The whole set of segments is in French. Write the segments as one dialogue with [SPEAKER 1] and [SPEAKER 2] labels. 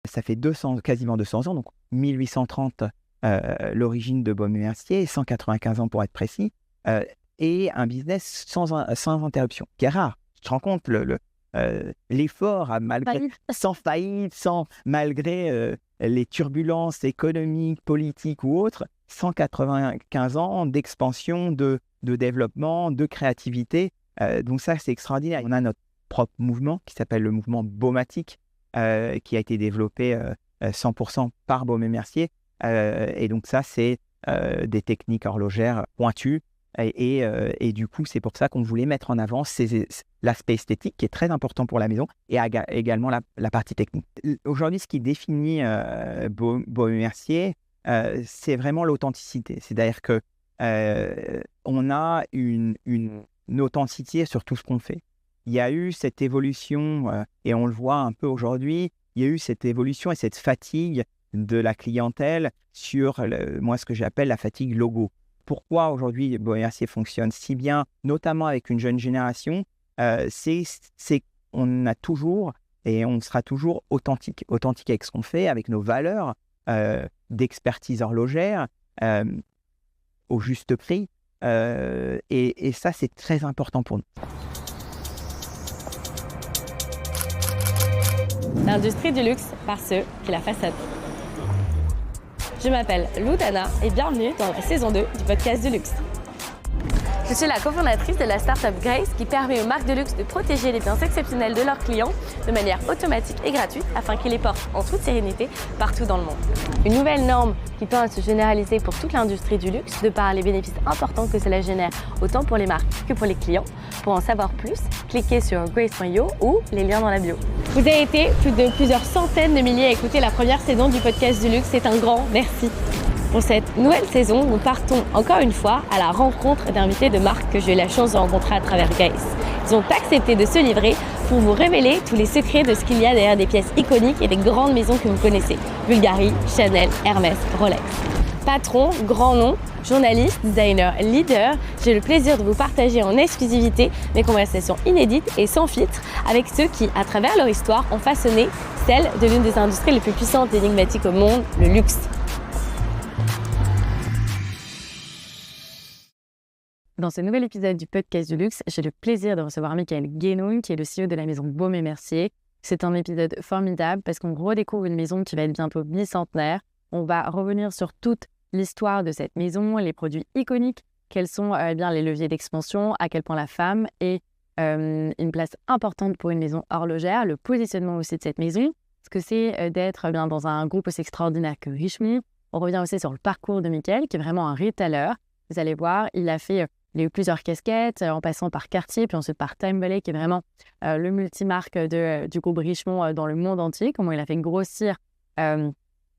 [SPEAKER 1] Ça fait quasiment 200 ans, donc 1830, l'origine de Baume & Mercier, 195 ans pour être précis, et un business sans interruption, qui est rare. Tu te rends compte l'effort sans faillite, malgré les turbulences économiques, politiques ou autres, 195 ans d'expansion, de développement, de créativité. Donc ça, c'est extraordinaire. On a notre propre mouvement qui s'appelle le mouvement baumatique, qui a été développé 100% par Baume & Mercier. Et donc ça, c'est des techniques horlogères pointues. Et du coup, c'est pour ça qu'on voulait mettre en avant l'aspect esthétique qui est très important pour la maison et également la partie technique. Aujourd'hui, ce qui définit Baume & Mercier, c'est vraiment l'authenticité. C'est-à-dire que on a une authenticité sur tout ce qu'on fait. Il y a eu cette évolution, et on le voit un peu aujourd'hui, il y a eu cette évolution et cette fatigue de la clientèle sur moi, ce que j'appelle la fatigue logo. Pourquoi aujourd'hui Baume & Mercier fonctionne si bien, notamment avec une jeune génération, c'est qu'on a toujours et on sera toujours authentique avec ce qu'on fait, avec nos valeurs d'expertise horlogère, au juste prix. Et ça, c'est très important pour nous.
[SPEAKER 2] L'industrie du luxe par ceux qui la façonnent. Je m'appelle Lou Dana et bienvenue dans la saison 2 du podcast du luxe. Je suis la cofondatrice de la startup Grace qui permet aux marques de luxe de protéger les biens exceptionnels de leurs clients de manière automatique et gratuite afin qu'ils les portent en toute sérénité partout dans le monde. Une nouvelle norme qui tend à se généraliser pour toute l'industrie du luxe de par les bénéfices importants que cela génère autant pour les marques que pour les clients. Pour en savoir plus, cliquez sur grace.io ou les liens dans la bio. Vous avez été plus de plusieurs centaines de milliers à écouter la première saison du podcast du luxe. C'est un grand merci. Pour cette nouvelle saison, nous partons encore une fois à la rencontre d'invités de marques que j'ai eu la chance de rencontrer à travers Grace. Ils ont accepté de se livrer pour vous révéler tous les secrets de ce qu'il y a derrière des pièces iconiques et des grandes maisons que vous connaissez. Bulgari, Chanel, Hermès, Rolex. Patron, grand nom, journaliste, designer, leader, j'ai le plaisir de vous partager en exclusivité mes conversations inédites et sans filtre avec ceux qui, à travers leur histoire, ont façonné celle de l'une des industries les plus puissantes et énigmatiques au monde, le luxe. Dans ce nouvel épisode du podcast du luxe, j'ai le plaisir de recevoir Michael Guénoun, qui est le CEO de la maison Baume & Mercier. C'est un épisode formidable parce qu'on redécouvre une maison qui va être bientôt mi-centenaire. On va revenir sur toute l'histoire de cette maison, les produits iconiques, quels sont bien les leviers d'expansion, à quel point la femme est une place importante pour une maison horlogère, le positionnement aussi de cette maison, ce que c'est d'être bien dans un groupe aussi extraordinaire que Richemont. On revient aussi sur le parcours de Michael, qui est vraiment un retailer. Vous allez voir, il a eu plusieurs casquettes, en passant par Cartier, puis ensuite par Time Valley, qui est vraiment le multimarque du groupe Richemont dans le monde entier, comment il a fait grossir Time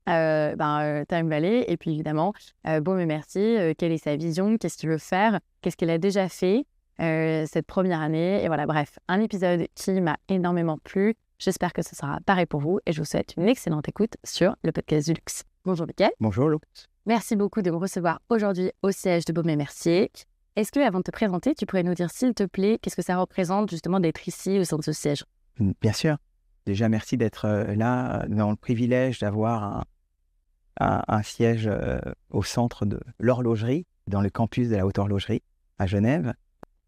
[SPEAKER 2] Valley, et puis évidemment, Baume & Mercier, quelle est sa vision, qu'est-ce qu'il veut faire, qu'est-ce qu'il a déjà fait cette première année, et voilà, bref, un épisode qui m'a énormément plu. J'espère que ce sera pareil pour vous, et je vous souhaite une excellente écoute sur le podcast du luxe. Bonjour Michael.
[SPEAKER 1] Bonjour Lou.
[SPEAKER 2] Merci beaucoup de me recevoir aujourd'hui au siège de Baume & Mercier. Est-ce que, avant de te présenter, tu pourrais nous dire, s'il te plaît, qu'est-ce que ça représente justement d'être ici au sein de ce siège?
[SPEAKER 1] Bien sûr. Déjà, merci d'être là, dans le privilège d'avoir un siège au centre de l'horlogerie, dans le campus de la Haute Horlogerie à Genève.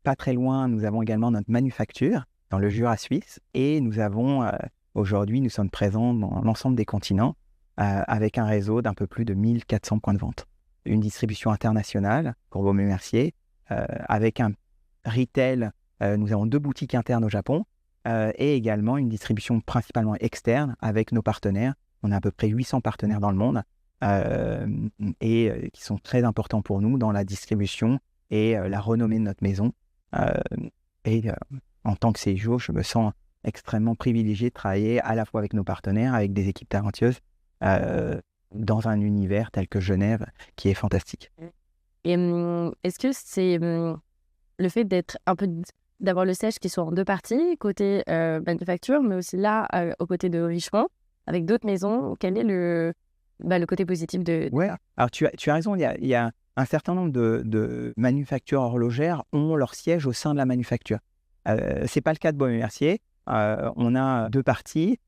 [SPEAKER 1] Pas très loin, nous avons également notre manufacture dans le Jura suisse. Et nous avons, aujourd'hui, nous sommes présents dans l'ensemble des continents avec un réseau d'un peu plus de 1400 points de vente. Une distribution internationale pour Baume & Mercier, avec un retail, nous avons 2 boutiques internes au Japon et également une distribution principalement externe avec nos partenaires. On a à peu près 800 partenaires dans le monde et qui sont très importants pour nous dans la distribution et la renommée de notre maison. En tant que CEO, je me sens extrêmement privilégié de travailler à la fois avec nos partenaires, avec des équipes talentueuses, dans un univers tel que Genève, qui est fantastique.
[SPEAKER 2] Et est-ce que c'est le fait d'avoir le siège qui soit en 2 parties, côté manufacture, mais aussi là, aux côtés de Richemont, avec d'autres maisons, quel est le côté positif de...
[SPEAKER 1] Ouais, alors tu as raison, il y a un certain nombre de manufactures horlogères ont leur siège au sein de la manufacture. Ce n'est pas le cas de Baume & Mercier. On a 2 parties.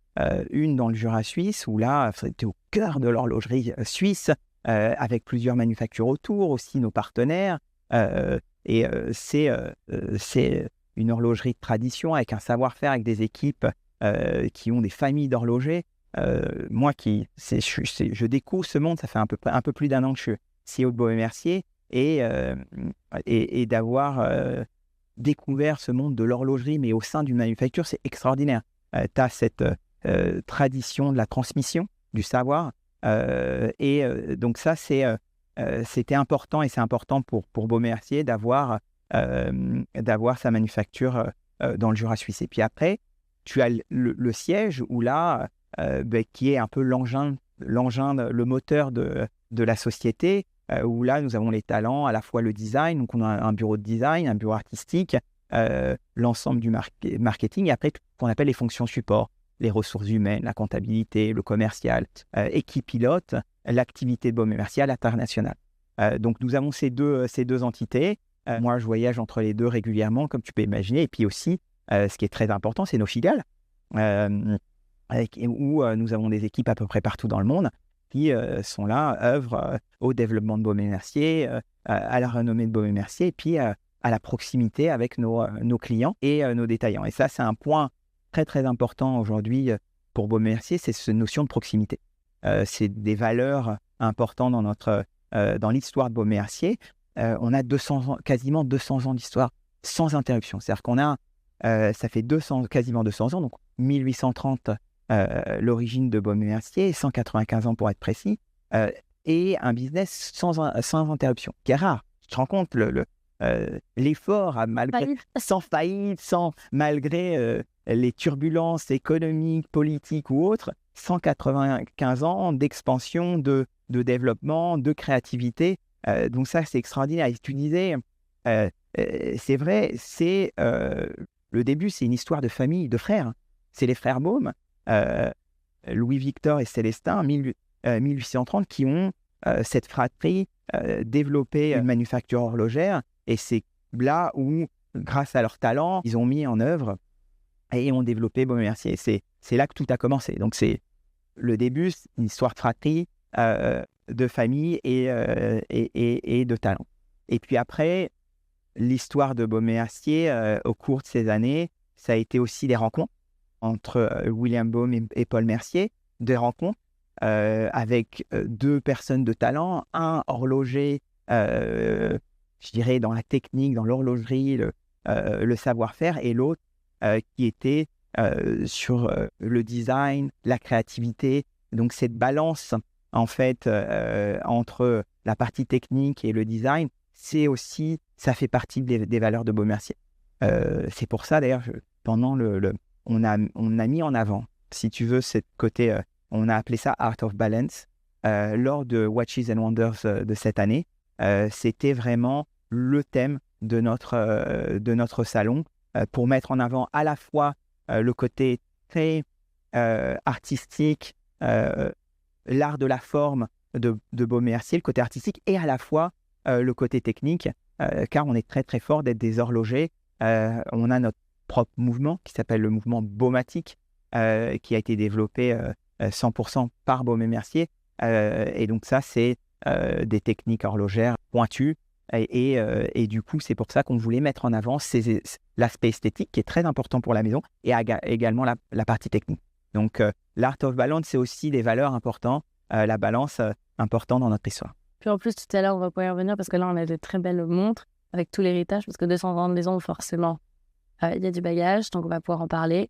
[SPEAKER 1] une dans le Jura suisse, où là, c'était au cœur de l'horlogerie suisse, avec plusieurs manufactures autour, aussi nos partenaires. C'est une horlogerie de tradition, avec un savoir-faire, avec des équipes qui ont des familles d'horlogers. Moi, je découvre ce monde, ça fait un peu plus d'1 an que je suis CEO de Baume & Mercier, et d'avoir découvert ce monde de l'horlogerie, mais au sein d'une manufacture, c'est extraordinaire. Tu as cette tradition de la transmission, du savoir, donc ça, c'était important, et c'est important pour Baume & Mercier d'avoir sa manufacture dans le Jura suisse. Et puis après, tu as le siège, où là, qui est un peu l'engin, le moteur de la société, où là, nous avons les talents, à la fois le design, donc on a un bureau de design, un bureau artistique, l'ensemble du marketing, et après, tout ce qu'on appelle les fonctions support, les ressources humaines, la comptabilité, le commercial, et qui pilote l'activité de Baume & Mercier à l'international. Donc, nous avons ces deux entités. Moi, je voyage entre les deux régulièrement, comme tu peux imaginer. Et puis aussi, ce qui est très important, c'est nos filiales, où nous avons des équipes à peu près partout dans le monde qui sont là, œuvrent au développement de Baume & Mercier, à la renommée de Baume & Mercier, et puis à la proximité avec nos clients et nos détaillants. Et ça, c'est un point très, très important aujourd'hui pour Baume & Mercier, c'est cette notion de proximité. C'est des valeurs importantes dans l'histoire de Baume & Mercier. On a quasiment 200 ans d'histoire sans interruption. C'est-à-dire qu'on a, ça fait quasiment 200 ans, donc 1830, l'origine de Baume & Mercier, 195 ans pour être précis, et un business sans interruption, qui est rare. Tu te rends compte l'effort sans faillite, malgré les turbulences économiques, politiques ou autres, 195 ans d'expansion, de développement, de créativité. Donc ça, c'est extraordinaire. Et tu disais, c'est vrai, le début, c'est une histoire de famille, de frères. C'est les frères Baume, Louis-Victor et Célestin, 1830, qui ont cette fratrie développé une manufacture horlogère. Et c'est là où, grâce à leur talent, ils ont mis en œuvre et ont développé Baume & Mercier. C'est là que tout a commencé. Donc c'est le début, c'est une histoire de fratrie, de famille et de talent. Et puis après, l'histoire de Baume & Mercier, au cours de ces années, ça a été aussi des rencontres entre William Baume et Paul Mercier, des rencontres avec deux personnes de talent, un horloger, je dirais, dans la technique, dans l'horlogerie, le savoir-faire, et l'autre qui était sur le design, la créativité. Donc cette balance, en fait, entre la partie technique et le design, ça fait partie des valeurs de Baume & Mercier. C'est pour ça, d'ailleurs, pendant on a mis en avant, si tu veux, cette côté, on a appelé ça Art of Balance, lors de Watches and Wonders de cette année. C'était vraiment le thème de notre salon, pour mettre en avant à la fois le côté très artistique, l'art de la forme de Baume & Mercier, le côté artistique, et à la fois le côté technique, car on est très très fort d'être des horlogers. On a notre propre mouvement qui s'appelle le mouvement baumatique, qui a été développé 100% par Baume & Mercier, et donc ça, c'est des techniques horlogères pointues, et du coup, c'est pour ça qu'on voulait mettre en avant l'aspect esthétique qui est très important pour la maison, et également la partie technique. Donc l'Art of Balance, c'est aussi des valeurs importantes, la balance importante dans notre histoire.
[SPEAKER 2] Puis en plus, tout à l'heure, on va pouvoir y revenir, parce que là, on a de très belles montres avec tout l'héritage, parce que 200 ans de maison, forcément, il y a du bagage, donc on va pouvoir en parler.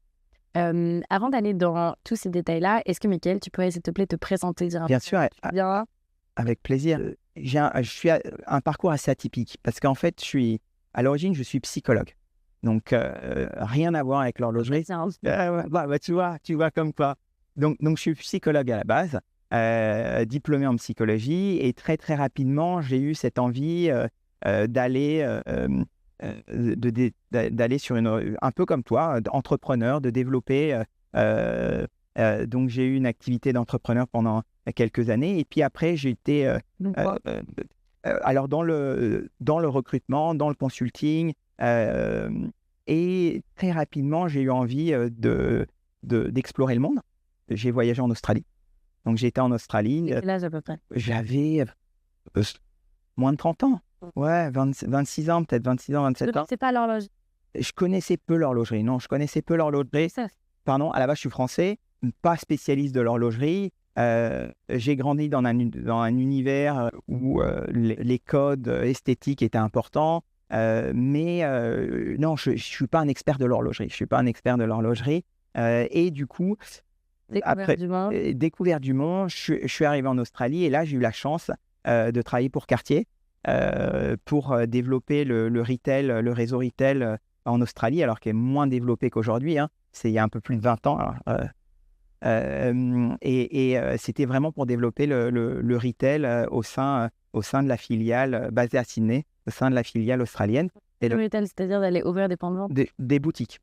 [SPEAKER 2] Avant d'aller dans tous ces détails-là, est-ce que, Mickaël, tu pourrais, s'il te plaît, te présenter, dire un
[SPEAKER 1] Bien
[SPEAKER 2] peu
[SPEAKER 1] sûr,
[SPEAKER 2] bien.
[SPEAKER 1] Avec plaisir. Je suis un parcours assez atypique, parce qu'en fait, à l'origine, je suis psychologue. Donc, rien à voir avec l'horlogerie. Tu vois comme quoi. Donc, je suis psychologue à la base, diplômé en psychologie, et très, très rapidement, j'ai eu cette envie d'aller sur un peu comme toi, entrepreneur, de développer. Donc, j'ai eu une activité d'entrepreneur pendant quelques années, et puis après, j'ai été alors dans le recrutement, dans le consulting, et très rapidement, j'ai eu envie d'explorer le monde. j'ai voyagé en Australie. Donc, j'étais en Australie.
[SPEAKER 2] Quel âge à peu près?
[SPEAKER 1] J'avais moins de 30 ans. Ouais, 26 ans, peut-être 26 ans, 27 ans.
[SPEAKER 2] C'est pas l'horloge.
[SPEAKER 1] Je connaissais peu l'horlogerie. Non, je connaissais peu l'horlogerie.
[SPEAKER 2] Ça.
[SPEAKER 1] Pardon, à la base, je suis français, pas spécialiste de l'horlogerie. J'ai grandi dans un univers où les codes esthétiques étaient importants. Mais non, je ne suis pas un expert de l'horlogerie. Je suis pas un expert de l'horlogerie. Et du coup, après découverte du monde, je suis arrivé en Australie et là, j'ai eu la chance de travailler pour Cartier pour développer le retail, le réseau retail en Australie, alors qu'il est moins développé qu'aujourd'hui. Hein. C'est il y a un peu plus de 20 ans. Alors, c'était vraiment pour développer le retail au sein de la filiale basée à Sydney, au sein de la filiale australienne.
[SPEAKER 2] Et le retail, c'est-à-dire d'aller ouvrir des points de vente?
[SPEAKER 1] Des boutiques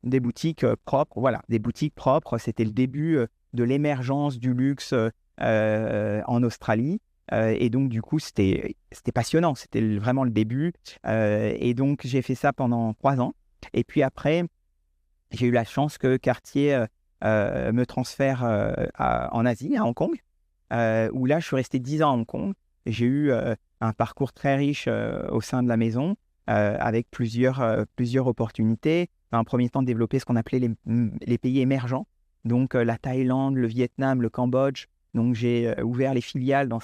[SPEAKER 1] propres. Voilà, des boutiques propres. C'était le début de l'émergence du luxe en Australie. Et donc, du coup, c'était passionnant. C'était vraiment le début. Et donc, j'ai fait ça pendant 3 ans. Et puis après, j'ai eu la chance que Cartier me transfère en Asie, à Hong Kong, où là, je suis resté 10 ans à Hong Kong. J'ai eu un parcours très riche au sein de la maison, avec plusieurs opportunités. Dans un premier temps, développer ce qu'on appelait les pays émergents, donc la Thaïlande, le Vietnam, le Cambodge. Donc, j'ai ouvert les filiales dans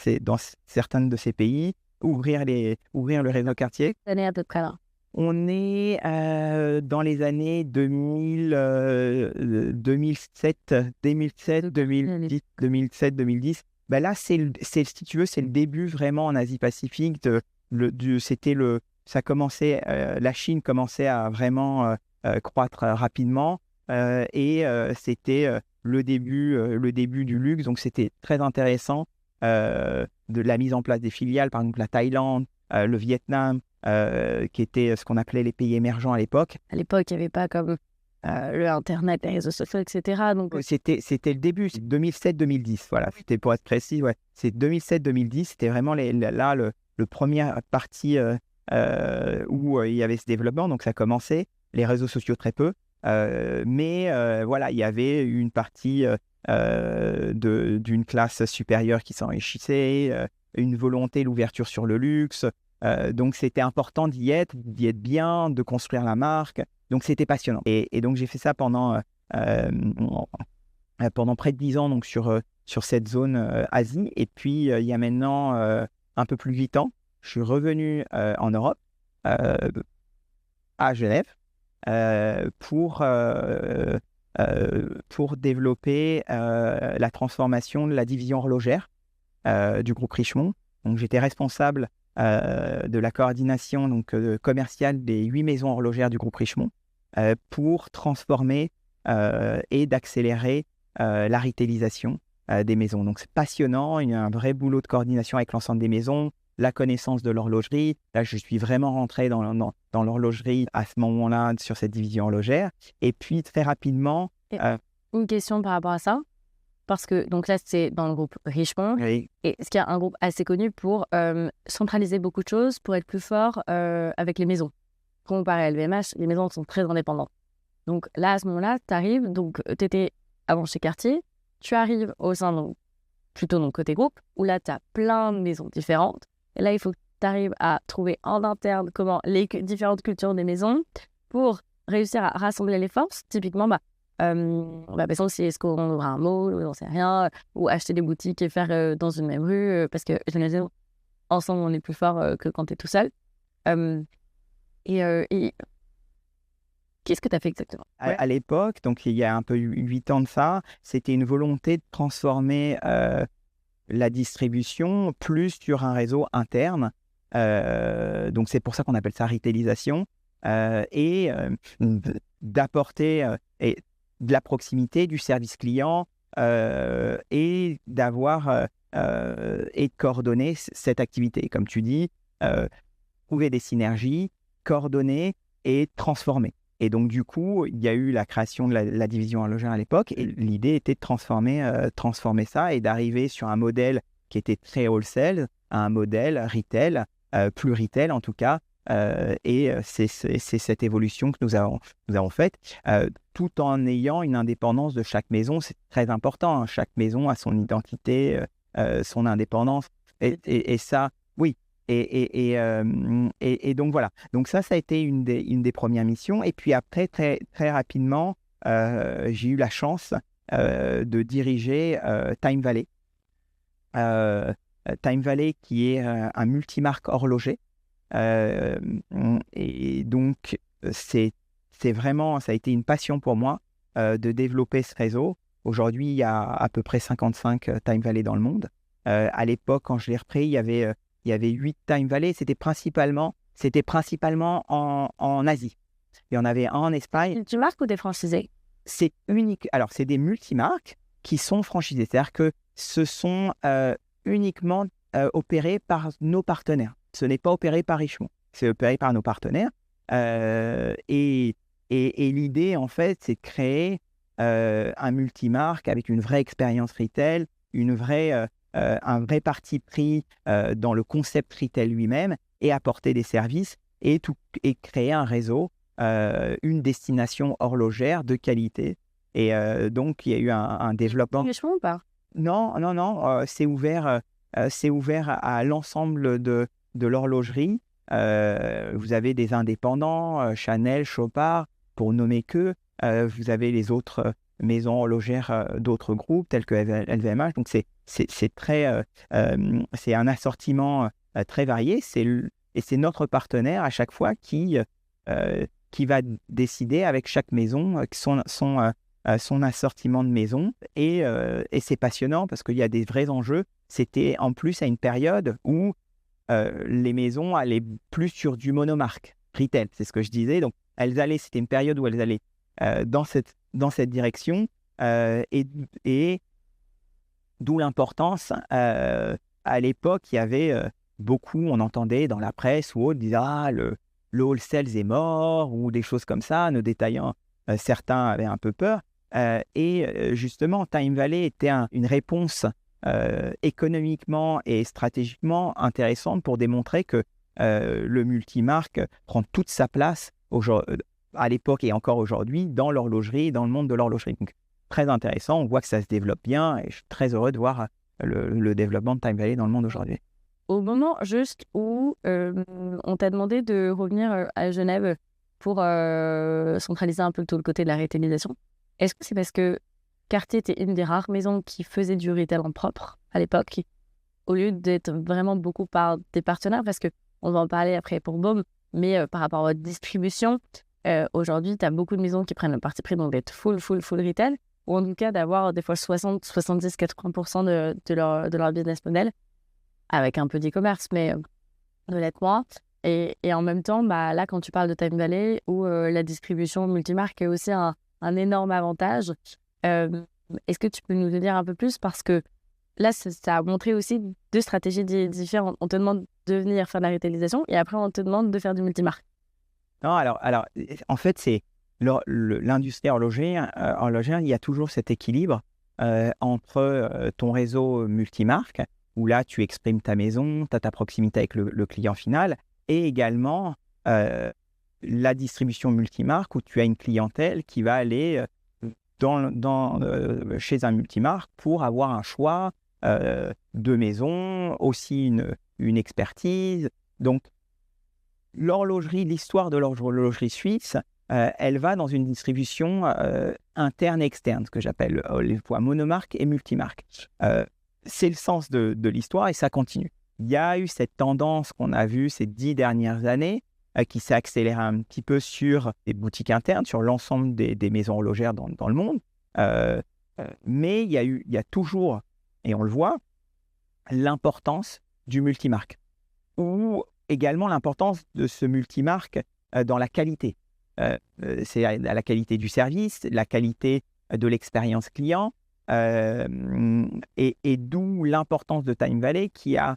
[SPEAKER 1] certains de ces pays, ouvrir le réseau Cartier.
[SPEAKER 2] Quelle année à peu près là?
[SPEAKER 1] On est dans les années 2007, 2010. Ben là, si tu veux, c'est le début vraiment en Asie-Pacifique. La Chine commençait à vraiment croître rapidement et c'était le début du luxe. Donc, c'était très intéressant de la mise en place des filiales, par exemple la Thaïlande, le Vietnam, qui étaient ce qu'on appelait les pays émergents à l'époque.
[SPEAKER 2] À l'époque, il n'y avait pas comme le Internet, les réseaux sociaux, etc. Donc...
[SPEAKER 1] C'était le début, c'est 2007-2010, voilà, c'était pour être précis, ouais. C'est 2007-2010, c'était vraiment le première partie où il y avait ce développement, donc ça commençait, les réseaux sociaux très peu, mais voilà, il y avait une partie d'une classe supérieure qui s'enrichissait, une volonté, l'ouverture sur le luxe. Donc, c'était important d'y être bien, de construire la marque. Donc, c'était passionnant. Et donc, j'ai fait ça pendant près de 10 ans donc sur cette zone Asie. Et puis, il y a maintenant un peu plus de 8 ans, je suis revenu en Europe, à Genève, pour développer la transformation de la division horlogère du groupe Richemont. Donc, j'étais responsable de la coordination commerciale des 8 maisons horlogères du groupe Richemont pour transformer et d'accélérer la retailisation des maisons. Donc, c'est passionnant. Il y a un vrai boulot de coordination avec l'ensemble des maisons, la connaissance de l'horlogerie. Là, je suis vraiment rentré dans l'horlogerie à ce moment-là sur cette division horlogère. Et puis, très rapidement...
[SPEAKER 2] Une question par rapport à ça. Parce que donc là, c'est dans le groupe Richemont.
[SPEAKER 1] Oui.
[SPEAKER 2] Et ce qui est un groupe assez connu pour centraliser beaucoup de choses, pour être plus fort avec les maisons. Comparé à LVMH, les maisons sont très indépendantes. Donc là, à ce moment-là, tu arrives, donc tu étais avant chez Cartier, tu arrives au sein, donc, plutôt donc, côté groupe, où là, tu as plein de maisons différentes. Et là, il faut que tu arrives à trouver en interne comment les différentes cultures des maisons pour réussir à rassembler les forces. Typiquement, par exemple, si est-ce qu'on ouvre un mall, ou j'en sais rien, ou acheter des boutiques et faire dans une même rue, parce que j'imagine, ensemble, on est plus fort que quand tu es tout seul. Et qu'est-ce que tu as fait exactement?
[SPEAKER 1] À l'époque, donc il y a un peu 8 ans de ça, c'était une volonté de transformer la distribution plus sur un réseau interne. Donc, c'est pour ça qu'on appelle ça retailisation. Et d'apporter de la proximité, du service client et d'avoir et de coordonner cette activité. Comme tu dis, trouver des synergies, coordonner et transformer. Et donc, du coup, il y a eu la création de la division horlogère à l'époque et l'idée était de transformer ça et d'arriver sur un modèle qui était très wholesale à un modèle retail, plus retail en tout cas, C'est cette évolution que nous avons faite, tout en ayant une indépendance de chaque maison. C'est très important, hein. Chaque maison a son identité, son indépendance. Et ça, oui. Et donc voilà. Donc ça a été une des premières missions. Et puis après, très, très rapidement, j'ai eu la chance de diriger Time Valley. Time Valley qui est un multimarque horloger. Et donc, ça a été une passion pour moi de développer ce réseau. Aujourd'hui, il y a à peu près 55 Time Valley dans le monde. À l'époque, quand je l'ai repris, il y avait 8 Time Valley. C'était principalement en Asie. Il y en avait un en Espagne.
[SPEAKER 2] Multimarque ou des franchisés?
[SPEAKER 1] C'est unique. Alors, c'est des multimarques qui sont franchisés. C'est-à-dire que ce sont uniquement opérés par nos partenaires. Ce n'est pas opéré par Richemont, c'est opéré par nos partenaires. Et l'idée, en fait, c'est de créer un multimarque avec une vraie expérience retail, un vrai parti pris dans le concept retail lui-même et apporter des services et créer un réseau, une destination horlogère de qualité. Et donc, il y a eu un développement.
[SPEAKER 2] Richemont ou pas?
[SPEAKER 1] Non, c'est ouvert à l'ensemble de l'horlogerie. Vous avez des indépendants, Chanel, Chopard, pour nommer que. Vous avez les autres maisons horlogères d'autres groupes, tels que LVMH. Donc, c'est un assortiment très varié. Et c'est notre partenaire à chaque fois qui va décider avec chaque maison son assortiment de maison. Et c'est passionnant parce qu'il y a des vrais enjeux. C'était en plus à une période où les maisons allaient plus sur du monomarque retail, c'est ce que je disais. Donc, c'était une période où elles allaient dans cette direction, et d'où l'importance. À l'époque, il y avait beaucoup, on entendait dans la presse ou autre, dire le wholesale est mort ou des choses comme ça. Nos détaillants, certains avaient un peu peur. Et justement, Time Valley était une réponse économiquement et stratégiquement intéressante pour démontrer que le multimarque prend toute sa place à l'époque et encore aujourd'hui dans l'horlogerie, dans le monde de l'horlogerie. Donc, très intéressant, on voit que ça se développe bien et je suis très heureux de voir le développement de Time Valley dans le monde aujourd'hui.
[SPEAKER 2] Au moment juste où on t'a demandé de revenir à Genève pour centraliser un peu tout le côté de la retailisation, est-ce que c'est parce que Cartier était une des rares maisons qui faisait du retail en propre à l'époque, au lieu d'être vraiment beaucoup par des partenaires, parce qu'on va en parler après pour Baume, mais par rapport à votre distribution, aujourd'hui, tu as beaucoup de maisons qui prennent le parti pris donc d'être full retail, ou en tout cas d'avoir des fois 60, 70, 80% de leur business model, avec un peu d'e-commerce, mais honnêtement. Et en même temps, là, quand tu parles de Time Valley, où la distribution multimarque est aussi un énorme avantage, est-ce que tu peux nous en dire un peu plus? Parce que là, ça a montré aussi deux stratégies différentes. On te demande de venir faire de la retailisation et après, on te demande de faire du multimarque.
[SPEAKER 1] Non, alors en fait, c'est l'industrie horlogère, il y a toujours cet équilibre entre ton réseau multimarque, où là, tu exprimes ta maison, tu as ta proximité avec le client final, et également la distribution multimarque, où tu as une clientèle qui va aller chez un multimarque pour avoir un choix de maison, aussi une expertise. Donc, l'histoire de l'horlogerie suisse, elle va dans une distribution interne et externe, ce que j'appelle les fois monomarque et multimarque. C'est le sens de l'histoire et ça continue. Il y a eu cette tendance qu'on a vue ces 10 dernières années qui s'est accélérée un petit peu sur les boutiques internes, sur l'ensemble des maisons horlogères dans le monde. Mais il y a toujours, et on le voit, l'importance du multimarque. Ou également l'importance de ce multimarque dans la qualité. C'est la qualité du service, la qualité de l'expérience client, et d'où l'importance de Time Valley qui a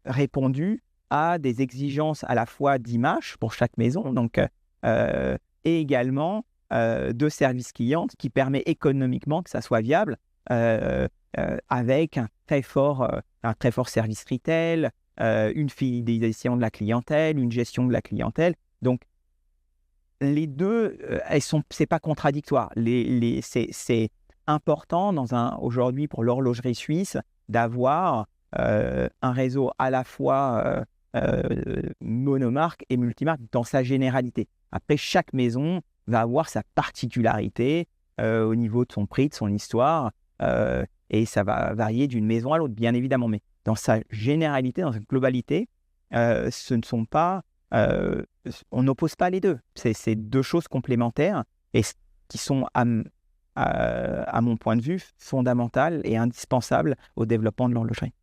[SPEAKER 1] répondu à des exigences à la fois d'image pour chaque maison, donc, et également de service client qui permet économiquement que ça soit viable avec un très fort service retail, une fidélisation de la clientèle, une gestion de la clientèle. Donc, les deux, c'est pas contradictoire. C'est important aujourd'hui pour l'horlogerie suisse d'avoir un réseau à la fois monomarque et multimarque dans sa généralité. Après, chaque maison va avoir sa particularité au niveau de son prix, de son histoire, et ça va varier d'une maison à l'autre, bien évidemment. Mais dans sa généralité, dans sa globalité, ce ne sont pas... on n'oppose pas les deux. C'est deux choses complémentaires et qui sont, à mon point de vue, fondamentales et indispensables au développement de l'horlogerie.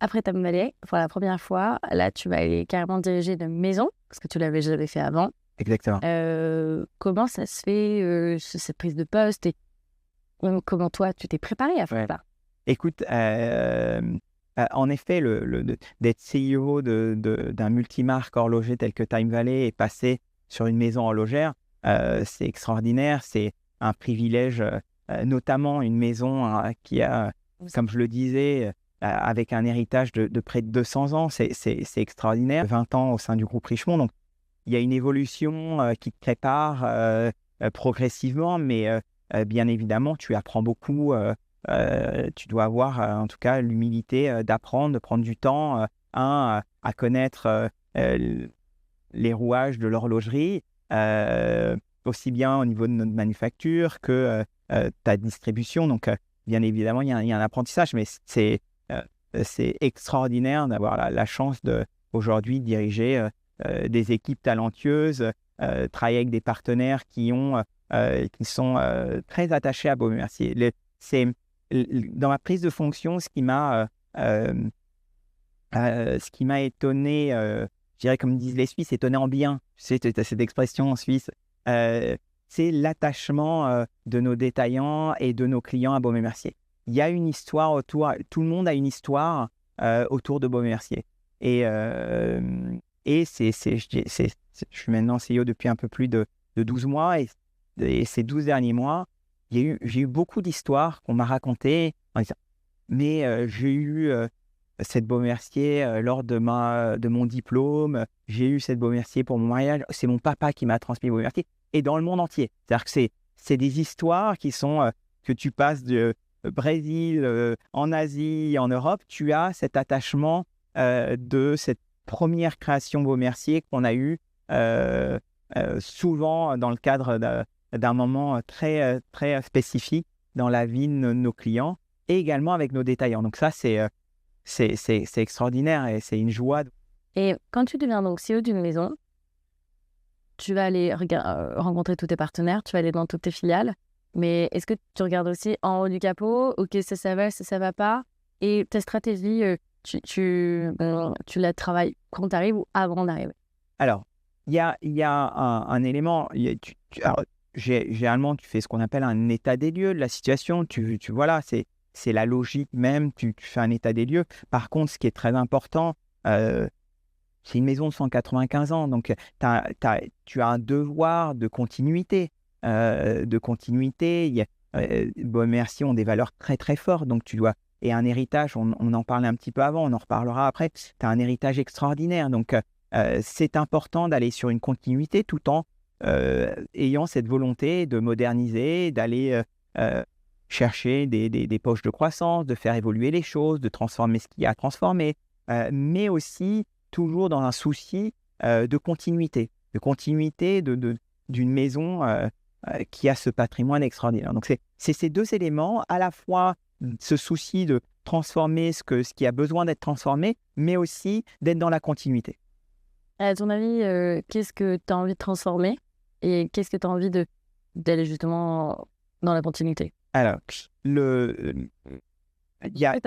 [SPEAKER 2] Après Tom Valley, pour la première fois, là, tu vas aller carrément diriger de maison, parce que tu l'avais jamais fait avant.
[SPEAKER 1] Exactement.
[SPEAKER 2] Comment ça se fait, cette prise de poste et comment toi, tu t'es préparé à faire ça?
[SPEAKER 1] Écoute, en effet, d'être CEO d'un multimarque horloger tel que Time Valley et passer sur une maison horlogère, c'est extraordinaire. C'est un privilège, notamment une maison qui a, comme je le disais, avec un héritage de près de 200 ans. C'est extraordinaire. 20 ans au sein du groupe Richemont. Donc, il y a une évolution qui te prépare progressivement, mais bien évidemment, tu apprends beaucoup. Tu dois avoir en tout cas l'humilité d'apprendre, de prendre du temps à connaître les rouages de l'horlogerie, aussi bien au niveau de notre manufacture que ta distribution. Donc, bien évidemment, il y a un apprentissage, mais c'est extraordinaire d'avoir la chance aujourd'hui de diriger des équipes talentueuses, travailler avec des partenaires qui sont très attachés à Baume & Mercier. Dans ma prise de fonction, ce qui m'a étonné, je dirais comme disent les Suisses, étonné en bien, tu sais, tu as cette expression en Suisse, c'est l'attachement de nos détaillants et de nos clients à Baume & Mercier. Il y a une histoire autour, tout le monde a une histoire autour de Baume & Mercier. Et je suis maintenant CEO depuis un peu plus de 12 mois, et ces 12 derniers mois, j'ai eu beaucoup d'histoires qu'on m'a racontées en disant « Mais j'ai eu cette Baume & Mercier lors de mon diplôme, j'ai eu cette Baume & Mercier pour mon mariage, c'est mon papa qui m'a transmis Baume & Mercier. » Et dans le monde entier. C'est-à-dire que c'est des histoires qui sont, que tu passes de Brésil, en Asie, en Europe, tu as cet attachement de cette première création Baume & Mercier qu'on a eue souvent dans le cadre d'un moment très, très spécifique dans la vie de nos clients et également avec nos détaillants. Donc ça, c'est extraordinaire et c'est une joie.
[SPEAKER 2] Et quand tu deviens donc CEO d'une maison, tu vas aller rencontrer tous tes partenaires, tu vas aller dans toutes tes filiales, mais est-ce que tu regardes aussi en haut du capot, ok, ça va, ça va pas, et ta stratégie, tu la travailles quand tu arrives ou avant d'arriver?
[SPEAKER 1] Alors, il y a un élément, alors, généralement, tu fais ce qu'on appelle un état des lieux de la situation. Voilà, c'est la logique même. Tu fais un état des lieux. Par contre, ce qui est très important, c'est une maison de 195 ans. Donc, tu as un devoir de continuité. Baume & Mercier ont des valeurs très, très fortes. Donc, et un héritage, on en parlait un petit peu avant, on en reparlera après. Tu as un héritage extraordinaire. Donc, c'est important d'aller sur une continuité tout en ayant cette volonté de moderniser, d'aller chercher des poches de croissance, de faire évoluer les choses, de transformer ce qu'il y a à transformer, mais aussi toujours dans un souci de continuité d'une maison qui a ce patrimoine extraordinaire. Donc, c'est ces deux éléments, à la fois ce souci de transformer ce qui a besoin d'être transformé, mais aussi d'être dans la continuité.
[SPEAKER 2] À ton avis, qu'est-ce que tu as envie de transformer et qu'est-ce que tu as envie d'aller justement dans la continuité?
[SPEAKER 1] Alors,
[SPEAKER 2] tu as le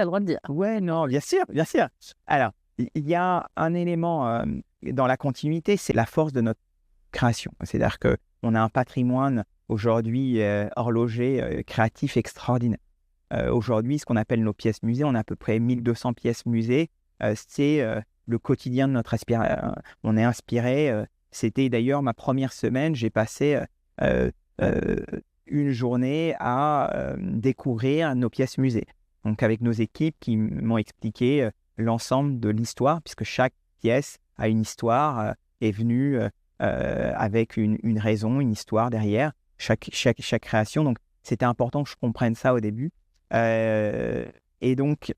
[SPEAKER 2] droit de dire.
[SPEAKER 1] Ouais, non, bien sûr, bien sûr. Alors, il y a un élément dans la continuité, c'est la force de notre création. C'est-à-dire qu'on a un patrimoine aujourd'hui horloger créatif extraordinaire. Aujourd'hui, ce qu'on appelle nos pièces musées, on a à peu près 1200 pièces musées. C'est le quotidien de notre inspiration. On est inspiré. C'était d'ailleurs ma première semaine. J'ai passé une journée à découvrir nos pièces musées. Donc, avec nos équipes qui m'ont expliqué l'ensemble de l'histoire, puisque chaque pièce a une histoire, est venue avec une raison, une histoire derrière chaque création. Donc, c'était important que je comprenne ça au début. Et donc,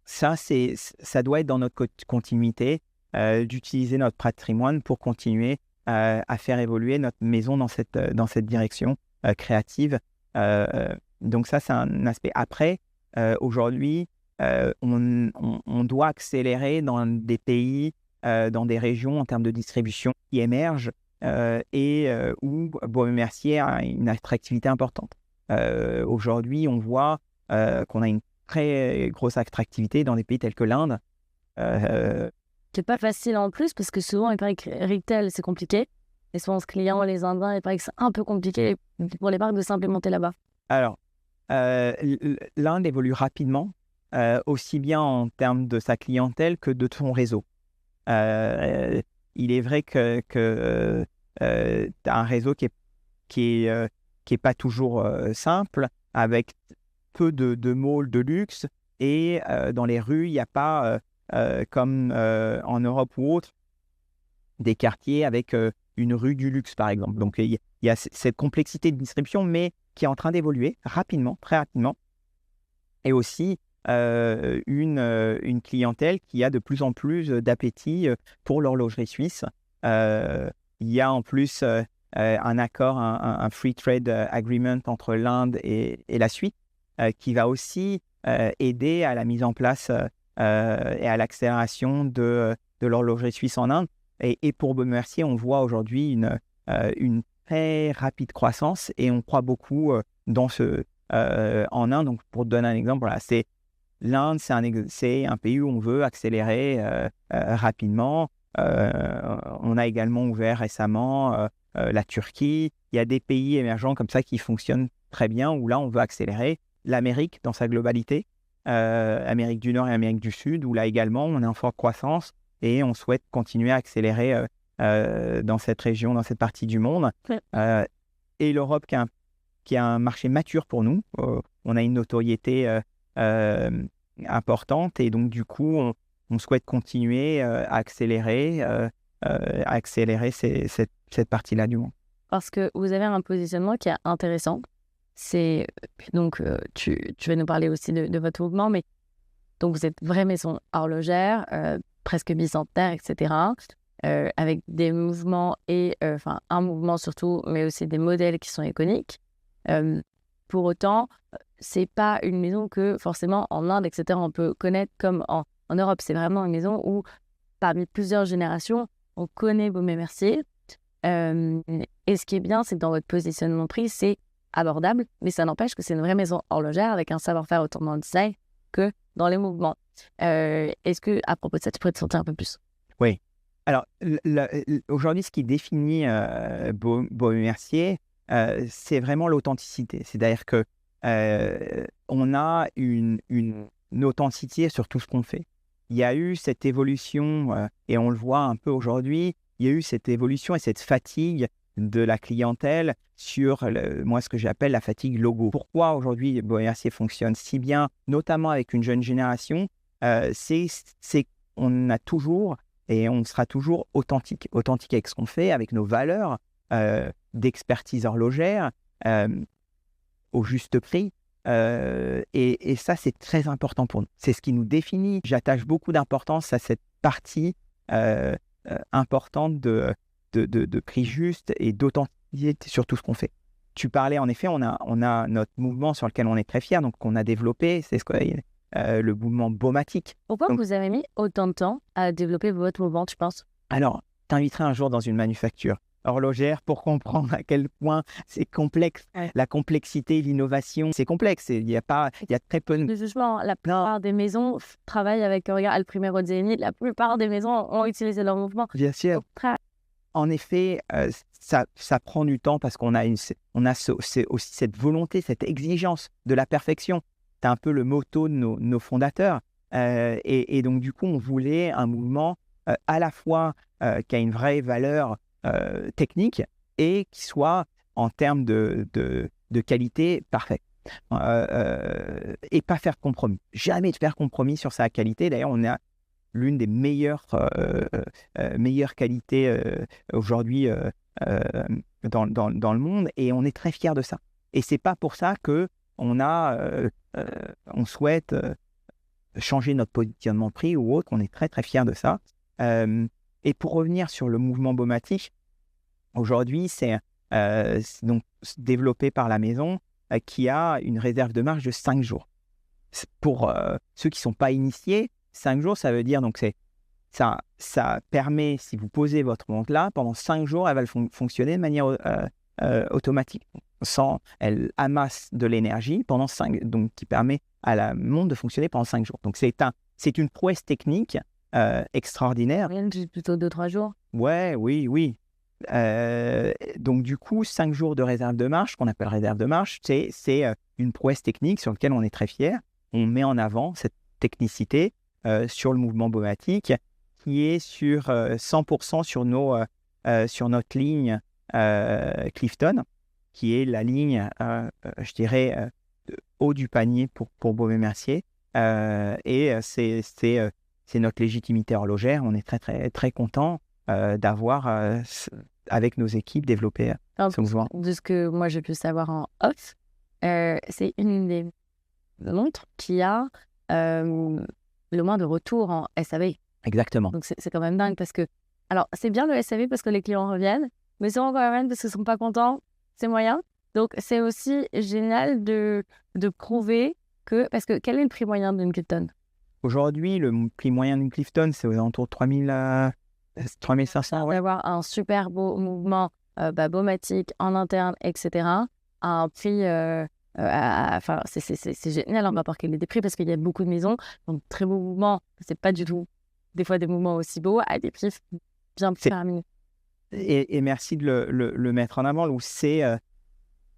[SPEAKER 1] ça doit être dans notre continuité, d'utiliser notre patrimoine pour continuer à faire évoluer notre maison dans cette direction créative. Donc ça, c'est un aspect. Après, aujourd'hui, on doit accélérer dans des pays, dans des régions en termes de distribution qui émergent et où Baume & Mercier a une attractivité importante. Aujourd'hui, on voit qu'on a une très grosse attractivité dans des pays tels que l'Inde.
[SPEAKER 2] C'est pas facile en plus parce que souvent, il paraît que retail, c'est compliqué. Et souvent, ce client, les Indiens, il paraît que c'est un peu compliqué pour les marques de s'implémenter là-bas.
[SPEAKER 1] Alors, l'Inde évolue rapidement, aussi bien en termes de sa clientèle que de son réseau. Il est vrai que tu as un réseau qui est pas toujours simple, avec peu de malls de luxe, et dans les rues, il n'y a pas, comme en Europe ou autre, des quartiers avec une rue du luxe, par exemple. Donc, il y a cette complexité de distribution, mais qui est en train d'évoluer rapidement, très rapidement. Et aussi, une clientèle qui a de plus en plus d'appétit pour l'horlogerie suisse. Il y a en plus un accord, un free trade agreement entre l'Inde et la Suisse, qui va aussi aider à la mise en place et à l'accélération de l'horlogerie suisse en Inde. Et pour Baume & Mercier, on voit aujourd'hui une très rapide croissance, et on croit beaucoup en Inde. Donc, pour te donner un exemple, voilà, l'Inde, c'est un pays où on veut accélérer rapidement. On a également ouvert récemment la Turquie. Il y a des pays émergents comme ça qui fonctionnent très bien, où là, on veut accélérer. L'Amérique dans sa globalité, Amérique du Nord et Amérique du Sud, où là également, on est en forte croissance et on souhaite continuer à accélérer dans cette région, dans cette partie du monde. Et l'Europe, qui est un marché mature pour nous. On a une notoriété importante, et donc du coup, on souhaite continuer à accélérer cette partie-là du monde.
[SPEAKER 2] Parce que vous avez un positionnement qui est intéressant. C'est donc tu vas nous parler aussi de votre mouvement, mais donc vous êtes vraie maison horlogère, presque bicentenaire, etc. Avec des mouvements et un mouvement surtout, mais aussi des modèles qui sont iconiques. Pour autant, c'est pas une maison que forcément en Inde, etc., on peut connaître comme en Europe. C'est vraiment une maison où, parmi plusieurs générations, on connaît Baume & Mercier. Et ce qui est bien, c'est que dans votre positionnement prix, c'est abordable, mais ça n'empêche que c'est une vraie maison horlogère avec un savoir-faire autant dans le design que dans les mouvements. Est-ce que, à propos de ça, tu pourrais te sentir un peu plus?
[SPEAKER 1] Oui. Alors, aujourd'hui, ce qui définit Baume & Mercier, c'est vraiment l'authenticité. C'est-à-dire que on a une authenticité sur tout ce qu'on fait. Il y a eu cette évolution, et on le voit un peu aujourd'hui, il y a eu cette évolution et cette fatigue de la clientèle sur moi, ce que j'appelle la fatigue logo. Pourquoi aujourd'hui Baume & Mercier fonctionne si bien, notamment avec une jeune génération, c'est qu'on a toujours et on sera toujours authentique avec ce qu'on fait, avec nos valeurs d'expertise horlogère, au juste prix. Et ça, c'est très important pour nous. C'est ce qui nous définit. J'attache beaucoup d'importance à cette partie importante de prix juste et d'authenticité sur tout ce qu'on fait. Tu parlais, en effet, on a notre mouvement sur lequel on est très fiers, donc qu'on a développé, c'est le mouvement Baumatique.
[SPEAKER 2] Pourquoi vous avez mis autant de temps à développer votre mouvement, tu penses? Alors,
[SPEAKER 1] t'inviterai un jour dans une manufacture horlogère pour comprendre à quel point c'est complexe. Ouais. La complexité, l'innovation, c'est complexe. Il y a très peu de...
[SPEAKER 2] Justement, la plupart des maisons travaillent avec, regarde, El Primero Zénith, la plupart des maisons ont utilisé leur mouvement.
[SPEAKER 1] Bien sûr. En effet, ça prend du temps parce qu'on a aussi cette volonté, cette exigence de la perfection. C'est un peu le motto de nos fondateurs. Et donc, du coup, on voulait un mouvement à la fois qui a une vraie valeur technique et qui soit, en termes de qualité, parfait. et pas faire de compromis. Jamais de faire compromis sur sa qualité. D'ailleurs, on a l'une des meilleures qualités aujourd'hui dans le monde, et on est très fiers de ça. Et c'est pas pour ça que on souhaite changer notre positionnement de prix ou autre. On est très très fiers de ça. Et pour revenir sur le mouvement baumatique, aujourd'hui c'est donc développé par la maison qui a une réserve de marge de 5 jours. Pour ceux qui ne sont pas initiés, 5 jours, ça veut dire donc ça permet, si vous posez votre montre là, pendant 5 jours, elle va fonctionner de manière automatique. Elle amasse de l'énergie pendant 5, donc qui permet à la montre de fonctionner pendant 5 jours. Donc c'est une prouesse technique extraordinaire.
[SPEAKER 2] Rien de plutôt 2-3 jours.
[SPEAKER 1] Oui. Donc du coup, 5 jours de réserve de marche, qu'on appelle réserve de marche, c'est une prouesse technique sur laquelle on est très fiers. On met en avant cette technicité sur le mouvement baumatique qui est sur 100% sur notre ligne Clifton, qui est la ligne, je dirais, haut du panier pour Baume & Mercier. Et c'est notre légitimité horlogère. On est très, très, très content d'avoir, avec nos équipes, développé ce mouvement.
[SPEAKER 2] De ce que moi j'ai pu savoir en off, c'est une des montres qui a le moins de retours en SAV.
[SPEAKER 1] Exactement.
[SPEAKER 2] Donc c'est quand même dingue parce que, alors c'est bien le SAV parce que les clients reviennent, mais souvent quand même parce qu'ils ne sont pas contents, c'est moyen. Donc c'est aussi génial de prouver que, parce que quel est le prix moyen d'une Clifton?
[SPEAKER 1] Aujourd'hui, le prix moyen d'une Clifton, c'est aux alentours de 3500. Ouais.
[SPEAKER 2] D'avoir un super beau mouvement baumatique en interne, etc. à un prix, enfin c'est génial en rapport avec les prix parce qu'il y a beaucoup de maisons, donc très beau mouvement, c'est pas du tout des fois des mouvements aussi beaux à des prix bien plus faramineux.
[SPEAKER 1] Et merci de le mettre en avant. Donc c'est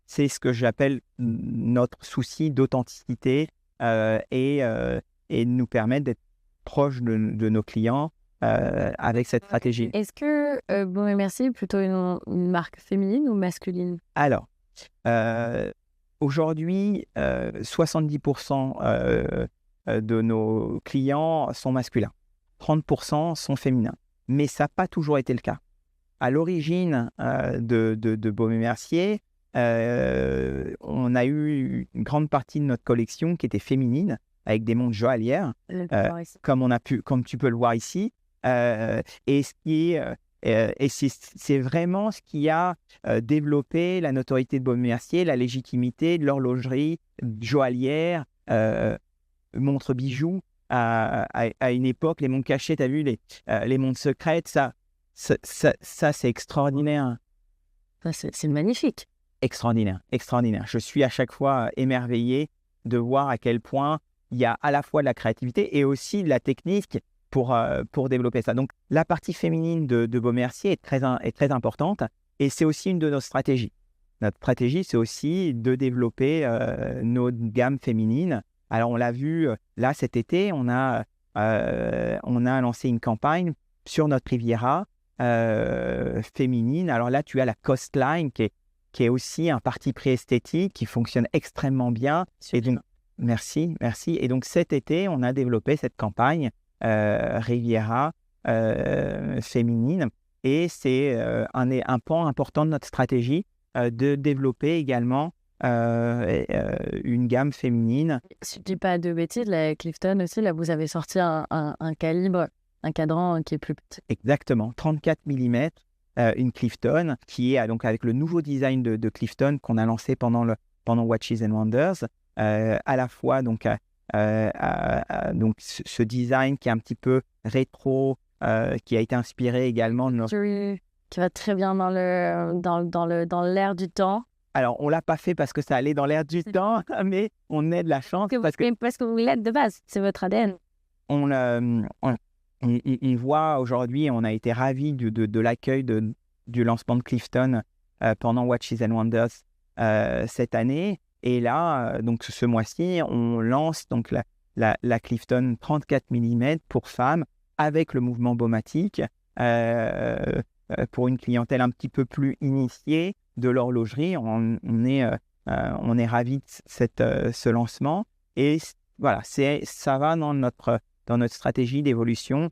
[SPEAKER 1] ce que j'appelle notre souci d'authenticité et de nous permettre d'être proches de nos clients avec cette stratégie.
[SPEAKER 2] Est-ce que Baume & Mercier est plutôt une marque féminine ou masculine?
[SPEAKER 1] Alors, aujourd'hui, 70% de nos clients sont masculins, 30% sont féminins. Mais ça n'a pas toujours été le cas. À l'origine de Baume & Mercier, on a eu une grande partie de notre collection qui était féminine, avec des montres joaillières, comme tu peux le voir ici. Et c'est vraiment ce qui a développé la notoriété de Baume & Mercier, la légitimité de l'horlogerie joaillière, montres bijoux. À une époque, les montres cachées, tu as vu, les montres secrètes, ça c'est extraordinaire.
[SPEAKER 2] C'est magnifique.
[SPEAKER 1] Extraordinaire. Je suis à chaque fois émerveillé de voir à quel point il y a à la fois de la créativité et aussi de la technique pour développer ça. Donc, la partie féminine de Baume & Mercier est très importante et c'est aussi une de nos stratégies. Notre stratégie, c'est aussi de développer nos gammes féminines. Alors, on l'a vu là cet été, on a lancé une campagne sur notre Riviera féminine. Alors là, tu as la Coastline qui est aussi un parti pris esthétique qui fonctionne extrêmement bien. Et donc, merci. Et donc cet été, on a développé cette campagne Riviera féminine et c'est un pan important de notre stratégie de développer également une gamme féminine.
[SPEAKER 2] Si je ne dis pas de bêtises, la Clifton aussi, là vous avez sorti un calibre, un cadran qui est plus petit.
[SPEAKER 1] Exactement, 34 mm, une Clifton qui est donc avec le nouveau design de Clifton qu'on a lancé pendant Watches and Wonders, à la fois donc ce design qui est un petit peu rétro, qui a été inspiré également de notre...
[SPEAKER 2] Qui va très bien dans l'air du temps.
[SPEAKER 1] Alors, on ne l'a pas fait parce que ça allait dans l'air du temps, mais on a de la chance.
[SPEAKER 2] Parce que vous l'êtes de base, c'est votre ADN.
[SPEAKER 1] On voit aujourd'hui, on a été ravis de l'accueil du lancement de Clifton pendant Watches and Wonders cette année. Et là, donc ce mois-ci, on lance donc la Clifton 34 mm pour femmes avec le mouvement baumatique pour une clientèle un petit peu plus initiée de l'horlogerie. On est On est ravis de ce lancement. Et voilà, ça va dans notre stratégie d'évolution.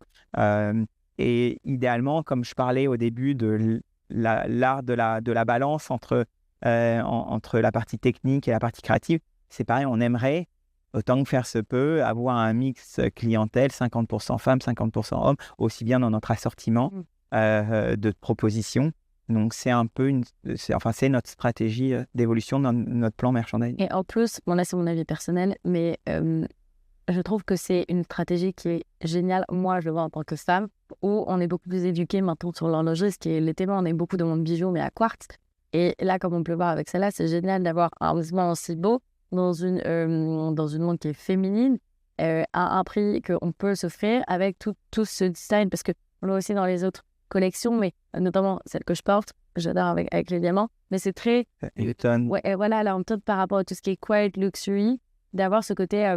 [SPEAKER 1] Et idéalement, comme je parlais au début de l'art de la balance entre la partie technique et la partie créative, c'est pareil, on aimerait, autant que faire se peut, avoir un mix clientèle, 50% femmes, 50% hommes, aussi bien dans notre assortiment de propositions. Donc, c'est un peu c'est notre stratégie d'évolution dans notre plan merchandising.
[SPEAKER 2] Et en plus, bon là c'est mon avis personnel, mais je trouve que c'est une stratégie qui est géniale. Moi, je le vois en tant que femme, où on est beaucoup plus éduqué maintenant sur l'horlogerie, ce qui est les témoins. On est beaucoup de monde bijoux, mais à quartz. Et là, comme on peut le voir avec celle-là, c'est génial d'avoir un mouvement aussi beau dans une montre qui est féminine, à un prix qu'on peut s'offrir avec tout ce design. Parce qu'on l'a aussi dans les autres collections, mais notamment celle que je porte, j'adore avec les diamants. Mais c'est très...
[SPEAKER 1] Hilton.
[SPEAKER 2] Ouais, voilà, là, on peut par rapport à tout ce qui est quiet luxury, d'avoir ce côté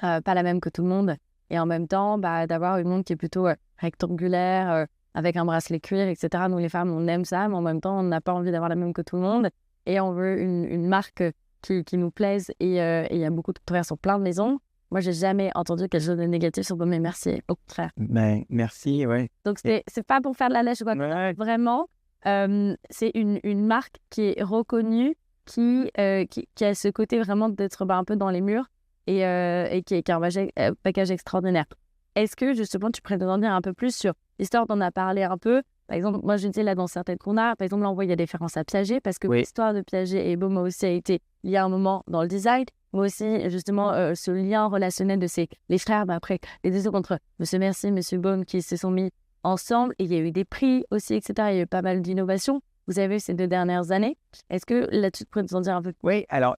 [SPEAKER 2] pas la même que tout le monde. Et en même temps, d'avoir une montre qui est plutôt rectangulaire, avec un bracelet cuir, etc. Nous, les femmes, on aime ça, mais en même temps, on n'a pas envie d'avoir la même que tout le monde. Et on veut une marque qui nous plaise. Et il y a beaucoup de travailleurs sur plein de maisons. Moi, j'ai jamais entendu quelque chose de négatif sur Baume & Mercier. Au contraire.
[SPEAKER 1] Ben, merci, ouais.
[SPEAKER 2] Donc, c'est pas pour faire de la lèche, quoi.
[SPEAKER 1] Ouais.
[SPEAKER 2] Vraiment, c'est une marque qui est reconnue, qui a ce côté vraiment d'être un peu dans les murs et qui a un package extraordinaire. Est-ce que, justement, tu pourrais nous en dire un peu plus sur l'histoire dont on a parlé un peu? Par exemple, moi, je disais là, dans certaines qu'on a, par exemple, là, on voit, il y a des références à Piaget, parce que l'histoire de Piaget et Baume aussi a été liée à un moment dans le design, mais aussi, justement, ce lien relationnel de les frères, après, les deux autres entre M. Mercier et M. Baume qui se sont mis ensemble, et il y a eu des prix aussi, etc. Il y a eu pas mal d'innovations. Vous avez vu ces 2 dernières années. Est-ce que là-dessus, tu pourrais nous en dire un peu plus?
[SPEAKER 1] Oui, alors,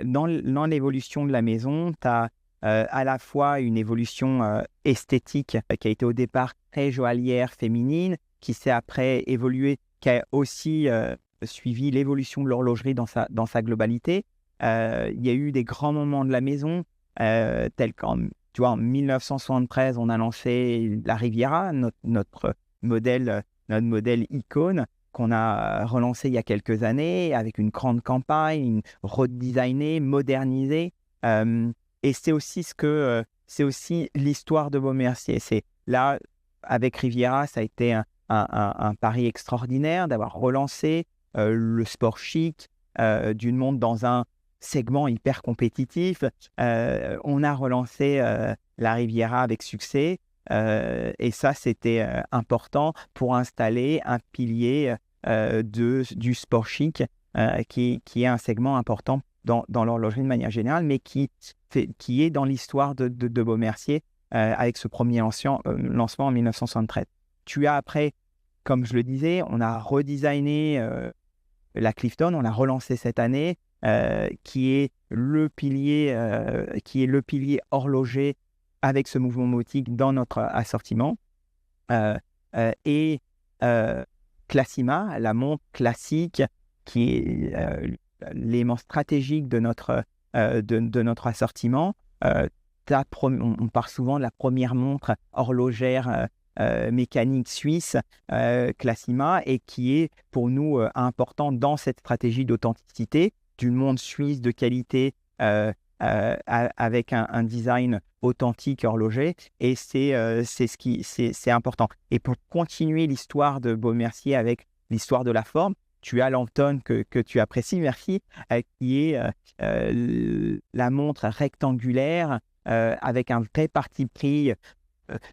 [SPEAKER 1] dans l'évolution de la maison, tu as à la fois une évolution esthétique qui a été au départ très joaillière, féminine, qui s'est après évolué, qui a aussi suivi l'évolution de l'horlogerie dans sa globalité. Il y a eu des grands moments de la maison, tels qu'en 1973, on a lancé la Riviera, notre modèle icône, qu'on a relancé il y a quelques années avec une grande campagne, redesignée, modernisée. Et c'est aussi l'histoire de Baume & Mercier. C'est là, avec Riviera, ça a été un pari extraordinaire d'avoir relancé le sport chic d'une montre dans un segment hyper compétitif. On a relancé la Riviera avec succès. Et ça, c'était important pour installer un pilier du sport chic qui est un segment important dans l'horlogerie de manière générale, mais qui est dans l'histoire de Baume & Mercier avec ce premier lancement en 1973. Tu as après, comme je le disais, on a redesigné la Clifton, on l'a relancé cette année, qui est le pilier horloger avec ce mouvement motique dans notre assortiment. Et Classima, la montre classique, qui est l'élément stratégique de notre assortiment. On parle souvent de la première montre horlogère mécanique suisse, Classima, et qui est pour nous important dans cette stratégie d'authenticité d'une montre suisse de qualité avec un design authentique horloger, et c'est important. Et pour continuer l'histoire de Baume & Mercier avec l'histoire de la forme, tu as l'Hampton que tu apprécies, merci, qui est la montre rectangulaire avec un vrai parti pris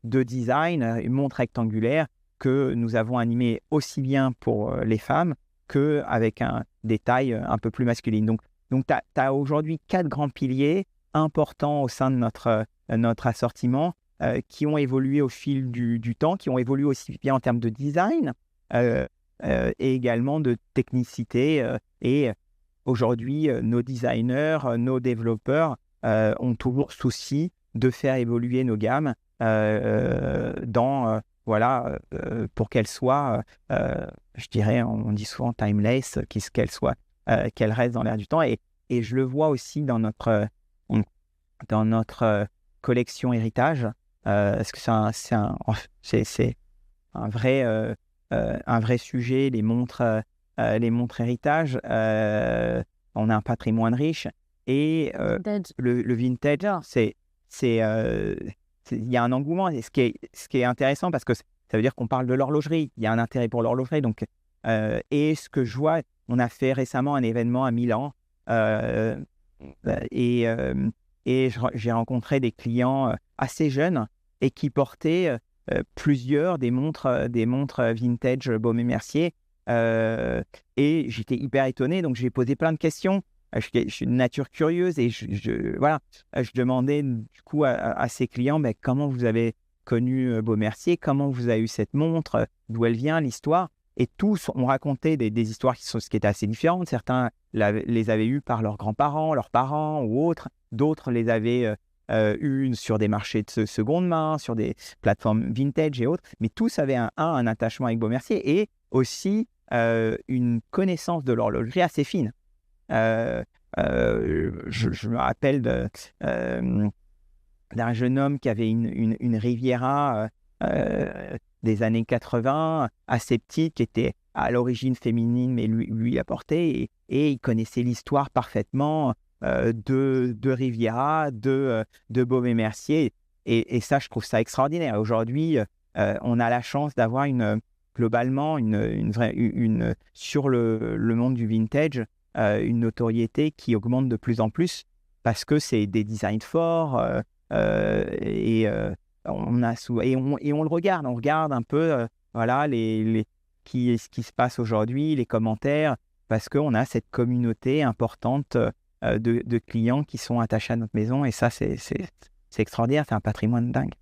[SPEAKER 1] de design, une montre rectangulaire que nous avons animée aussi bien pour les femmes qu'avec des tailles un peu plus masculines. Donc tu as aujourd'hui 4 grands piliers importants au sein de notre assortiment qui ont évolué au fil du temps, qui ont évolué aussi bien en termes de design et également de technicité. Et aujourd'hui, nos designers, nos développeurs ont toujours souci de faire évoluer nos gammes pour qu'elles soient, je dirais, on dit souvent timeless, qu'elles restent dans l'air du temps. Et je le vois aussi dans notre collection héritage, parce que c'est un vrai sujet, les montres héritage. on a un patrimoine riche. Et
[SPEAKER 2] Vintage.
[SPEAKER 1] le vintage,
[SPEAKER 2] Genre.
[SPEAKER 1] il y a un engouement. Et ce qui est intéressant, parce que ça veut dire qu'on parle de l'horlogerie. Il y a un intérêt pour l'horlogerie. Donc, et ce que je vois, on a fait récemment un événement à Milan. euh, et j'ai rencontré des clients assez jeunes et qui portaient plusieurs des montres vintage Baume & Mercier. Et j'étais hyper étonné, donc j'ai posé plein de questions. Je suis de nature curieuse et voilà, je demandais du coup à ces clients, comment vous avez connu Baume & Mercier, comment vous avez eu cette montre, d'où elle vient, l'histoire. Et tous ont raconté des histoires qui étaient assez différentes. Certains les avaient eues par leurs grands-parents, leurs parents ou autres. D'autres les avaient eues sur des marchés de seconde main, sur des plateformes vintage et autres. Mais tous avaient un attachement avec Baume & Mercier et aussi une connaissance de l'horlogerie assez fine. Je me rappelle d'un jeune homme qui avait une Riviera des années 80, assez petite, qui était à l'origine féminine, mais lui la portait, et il connaissait l'histoire parfaitement de Riviera, de Baume & Mercier, et ça, je trouve ça extraordinaire. Aujourd'hui, on a la chance d'avoir globalement sur le monde du vintage, une notoriété qui augmente de plus en plus, parce que c'est des designs forts, et on le regarde, on regarde un peu voilà, ce qui se passe aujourd'hui, les commentaires, parce qu'on a cette communauté importante de clients qui sont attachés à notre maison, et ça, c'est extraordinaire, c'est un patrimoine dingue.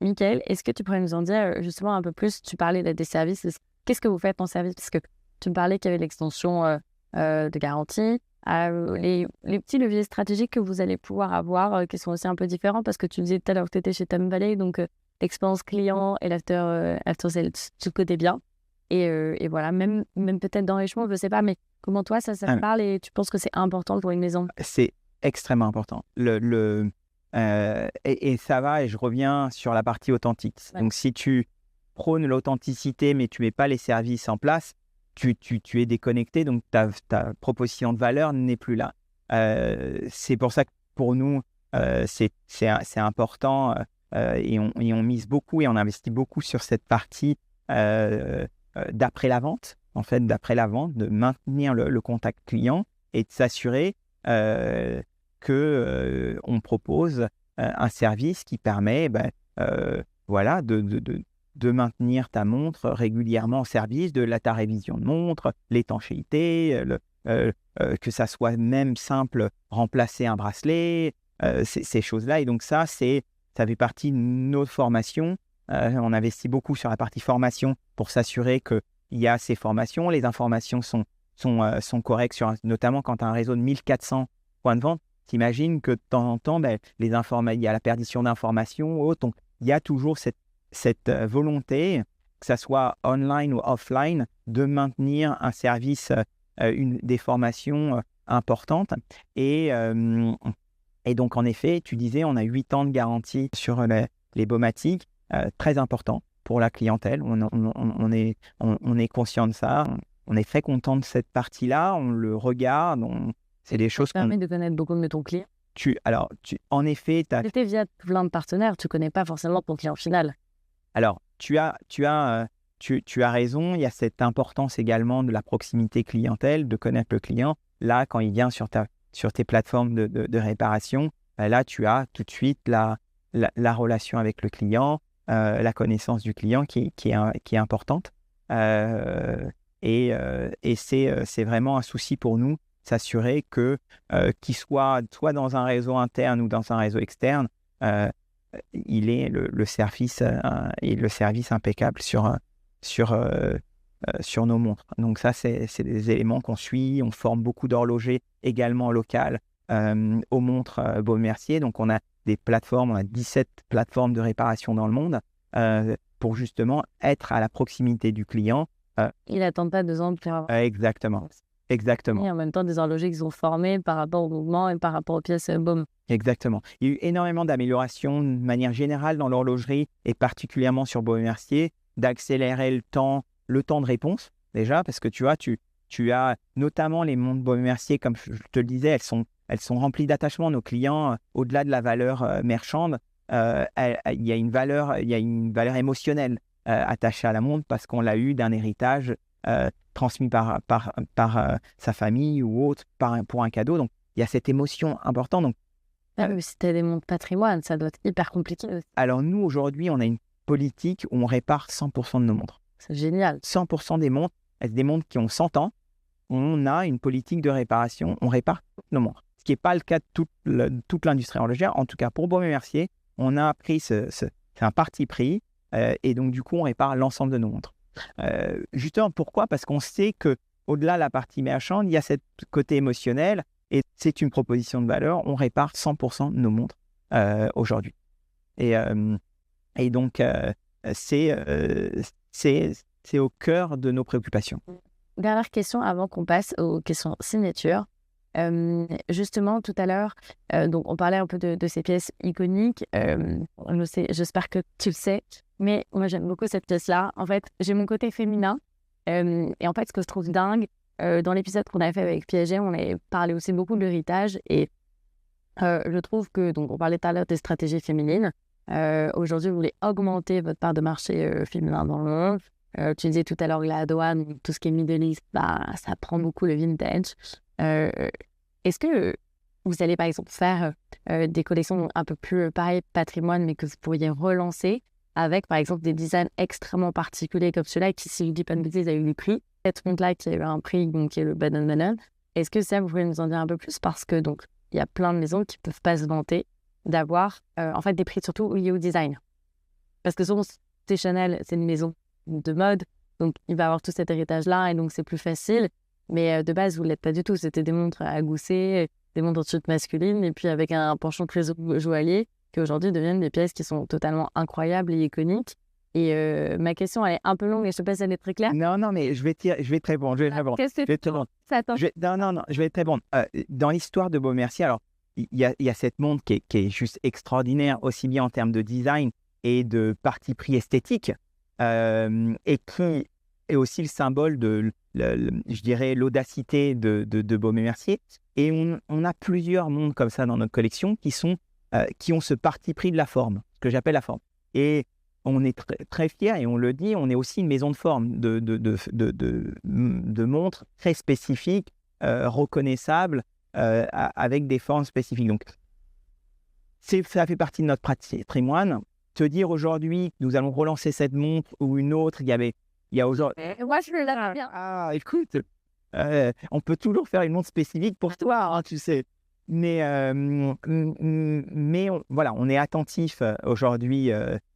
[SPEAKER 2] Michael, est-ce que tu pourrais nous en dire justement un peu plus? Tu parlais des services. Qu'est-ce que vous faites en service? Parce que tu me parlais qu'il y avait l'extension de garantie, les petits leviers stratégiques que vous allez pouvoir avoir qui sont aussi un peu différents, parce que tu disais tout à l'heure que tu étais chez Tom Valley, donc l'expérience client et l'after sales, tu le connais bien. Et voilà, même peut-être d'enrichissement, je ne sais pas, mais comment toi ça te parle et tu penses que c'est important pour une maison?
[SPEAKER 1] C'est extrêmement important. Et ça va, et je reviens sur la partie authentique. Ouais. Donc, si tu prônes l'authenticité, mais tu ne mets pas les services en place, tu es déconnecté, donc ta proposition de valeur n'est plus là. C'est pour ça que pour nous, c'est important, et on mise beaucoup et on investit beaucoup sur cette partie d'après la vente, en fait, de maintenir le contact client et de s'assurer qu'on propose un service qui permet voilà, de maintenir ta montre régulièrement en service, de ta révision de montre, l'étanchéité, que ça soit même simple, remplacer un bracelet, ces choses-là. Et donc ça fait partie de notre formation. On investit beaucoup sur la partie formation pour s'assurer qu'il y a ces formations. Les informations sont correctes, notamment quand tu as un réseau de 1400 points de vente. T'imagines que de temps en temps, il y a la perdition d'informations ou autre. Donc, il y a toujours cette volonté, que ça soit online ou offline, de maintenir un service, des formations importantes. Et donc, en effet, tu disais, on a 8 ans de garantie sur les Baumatic, très important pour la clientèle. On est conscient de ça. On est très content de cette partie-là. On le regarde. C'est des choses
[SPEAKER 2] qui permet de connaître beaucoup mieux ton client.
[SPEAKER 1] En effet, tu as...
[SPEAKER 2] C'était via plein de partenaires, tu ne connais pas forcément ton client final.
[SPEAKER 1] Alors, tu as raison, il y a cette importance également de la proximité clientèle, de connaître le client. Là, quand il vient sur tes plateformes de réparation, là, tu as tout de suite la relation avec le client, la connaissance du client qui est importante. Et c'est vraiment un souci pour nous, s'assurer qu'il soit dans un réseau interne ou dans un réseau externe, il est le service et le service impeccable sur nos montres. Donc ça, c'est des éléments qu'on suit. On forme beaucoup d'horlogers également locales aux montres Baume & Mercier. Donc on a des plateformes, on a 17 plateformes de réparation dans le monde pour justement être à la proximité du client.
[SPEAKER 2] Il n'attend pas 2 ans pour faire...
[SPEAKER 1] Exactement.
[SPEAKER 2] Et en même temps, des horlogers qui sont formés par rapport au mouvement et par rapport aux pièces Baume.
[SPEAKER 1] Exactement. Il y a eu énormément d'améliorations de manière générale dans l'horlogerie et particulièrement sur Baume & Mercier, d'accélérer le temps de réponse déjà, parce que tu vois, tu Tu as notamment les montres Baume & Mercier, comme je te le disais, elles sont remplies d'attachement. Nos clients, au-delà de la valeur marchande, il y a une valeur émotionnelle attachée à la montre parce qu'on l'a eu d'un héritage transmis par sa famille ou autre, pour un cadeau. Donc, il y a cette émotion importante. Donc,
[SPEAKER 2] mais si tu as des montres patrimoine, ça doit être hyper compliqué aussi.
[SPEAKER 1] alors, nous, aujourd'hui, on a une politique où on répare 100% de nos montres.
[SPEAKER 2] C'est génial.
[SPEAKER 1] 100% des montres, des montres qui ont 100 ans, on a une politique de réparation, on répare toutes nos montres. Ce qui n'est pas le cas de toute l'industrie horlogère. En tout cas, pour Baume & Mercier, on a pris c'est un parti pris et donc du coup, on répare l'ensemble de nos montres. Justement, pourquoi ? Parce qu'on sait qu'au-delà de la partie marchande, il y a ce côté émotionnel et c'est une proposition de valeur. On répare 100% de nos montres aujourd'hui. Et donc, c'est au cœur de nos préoccupations.
[SPEAKER 2] Dernière question avant qu'on passe aux questions signature. Justement, tout à l'heure, donc on parlait un peu de ces pièces iconiques. J'espère que tu le sais, mais moi j'aime beaucoup cette pièce-là. En fait, j'ai mon côté féminin. Et en fait, ce que je trouve dingue, dans l'épisode qu'on a fait avec Piaget, on a parlé aussi beaucoup de l'héritage. Et je trouve que, donc on parlait tout à l'heure des stratégies féminines. Aujourd'hui, vous voulez augmenter votre part de marché féminin dans le monde. Tu disais tout à l'heure que la douane, tout ce qui est Middle East, ça prend beaucoup le vintage. Est-ce que vous allez par exemple faire des collections un peu plus pareil patrimoine, mais que vous pourriez relancer avec par exemple des designs extrêmement particuliers comme ceux-là qui, si je ne dis pas de bêtises, a eu le prix. Cette montre-là qui a eu un prix, donc, qui est le Bannon Bannon. Est-ce que ça, vous pouvez nous en dire un peu plus? Parce que donc il y a plein de maisons qui ne peuvent pas se vanter d'avoir en fait des prix surtout liés au design. Parce que souvent, c'est Chanel, c'est une maison de mode, donc il va avoir tout cet héritage-là et donc c'est plus facile. Mais de base, vous ne l'êtes pas du tout. C'était des montres à gousset, des montres de chute masculine, et puis avec un penchant très joaillier, qui aujourd'hui deviennent des pièces qui sont totalement incroyables et iconiques. Et ma question, elle est un peu longue, et je ne sais pas si elle est très claire.
[SPEAKER 1] Non, mais je vais te répondre.
[SPEAKER 2] Qu'est-ce que tu penses ?
[SPEAKER 1] Non, je vais te répondre. Dans l'histoire de Baume & Mercier, alors, il y a cette montre qui est juste extraordinaire, aussi bien en termes de design et de parti pris esthétique, et qui est aussi le symbole de, je dirais, l'audacité de Baume & Mercier. Et on a plusieurs montres comme ça dans notre collection qui ont ce parti pris de la forme, ce que j'appelle la forme. Et on est très fiers, et on le dit, on est aussi une maison de forme, de montres très spécifiques, reconnaissables, avec des formes spécifiques. Donc, ça fait partie de notre patrimoine. Te dire aujourd'hui, nous allons relancer cette montre ou une autre, il y a aujourd'hui...
[SPEAKER 2] Moi, je l'aime bien.
[SPEAKER 1] Ah, écoute, on peut toujours faire une montre spécifique pour toi, hein, tu sais. Mais voilà, on est attentif aujourd'hui